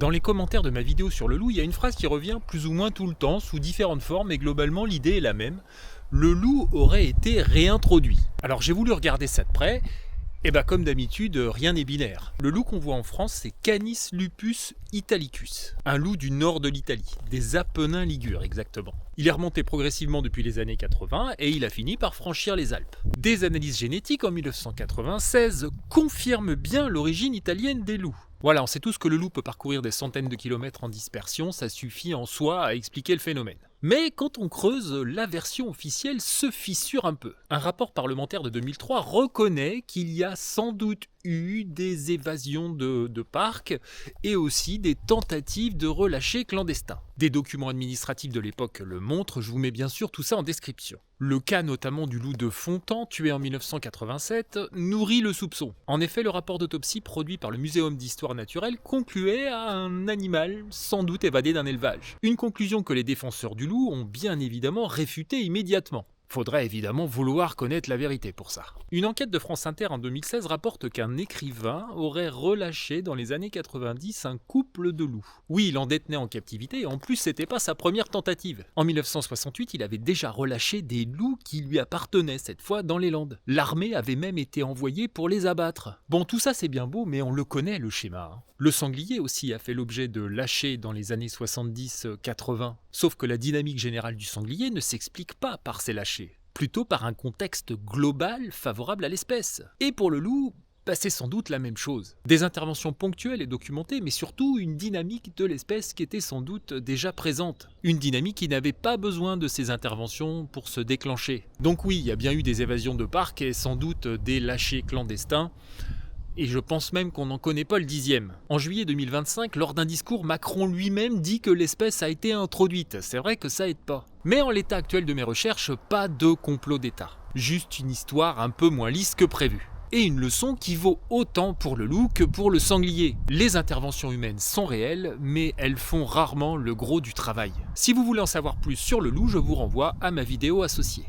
Dans les commentaires de ma vidéo sur le loup, il y a une phrase qui revient plus ou moins tout le temps, sous différentes formes, et globalement l'idée est la même. Le loup aurait été réintroduit. Alors j'ai voulu regarder ça de près, et comme d'habitude, rien n'est binaire. Le loup qu'on voit en France, c'est Canis lupus italicus, un loup du nord de l'Italie, des Apennins ligures exactement. Il est remonté progressivement depuis les années 80 et il a fini par franchir les Alpes. Des analyses génétiques en 1996 confirment bien l'origine italienne des loups. Voilà, on sait tous que le loup peut parcourir des centaines de kilomètres en dispersion, ça suffit en soi à expliquer le phénomène. Mais quand on creuse, la version officielle se fissure un peu. Un rapport parlementaire de 2003 reconnaît qu'il y a sans doute eu des évasions de parcs et aussi des tentatives de relâcher clandestins. Des documents administratifs de l'époque le montrent, je vous mets bien sûr tout ça en description. Le cas notamment du loup de Fontan, tué en 1987, nourrit le soupçon. En effet, le rapport d'autopsie produit par le Muséum d'histoire naturelle concluait à un animal sans doute évadé d'un élevage. Une conclusion que les défenseurs du loup ont bien évidemment réfutée immédiatement. Faudrait évidemment vouloir connaître la vérité pour ça. Une enquête de France Inter en 2016 rapporte qu'un écrivain aurait relâché dans les années 90 un couple de loups. Oui, il en détenait en captivité et en plus c'était pas sa première tentative. En 1968, il avait déjà relâché des loups qui lui appartenaient, cette fois dans les Landes. L'armée avait même été envoyée pour les abattre. Bon, tout ça c'est bien beau, mais on le connaît le schéma. Le sanglier aussi a fait l'objet de lâchers dans les années 70-80. Sauf que la dynamique générale du sanglier ne s'explique pas par ces lâchers, plutôt par un contexte global favorable à l'espèce. Et pour le loup, c'est sans doute la même chose. Des interventions ponctuelles et documentées, mais surtout une dynamique de l'espèce qui était sans doute déjà présente. Une dynamique qui n'avait pas besoin de ces interventions pour se déclencher. Donc oui, il y a bien eu des évasions de parcs et sans doute des lâchers clandestins. Et je pense même qu'on n'en connaît pas le 10e. En juillet 2025, lors d'un discours, Macron lui-même dit que l'espèce a été introduite. C'est vrai que ça aide pas. Mais en l'état actuel de mes recherches, pas de complot d'État. Juste une histoire un peu moins lisse que prévu. Et une leçon qui vaut autant pour le loup que pour le sanglier. Les interventions humaines sont réelles, mais elles font rarement le gros du travail. Si vous voulez en savoir plus sur le loup, je vous renvoie à ma vidéo associée.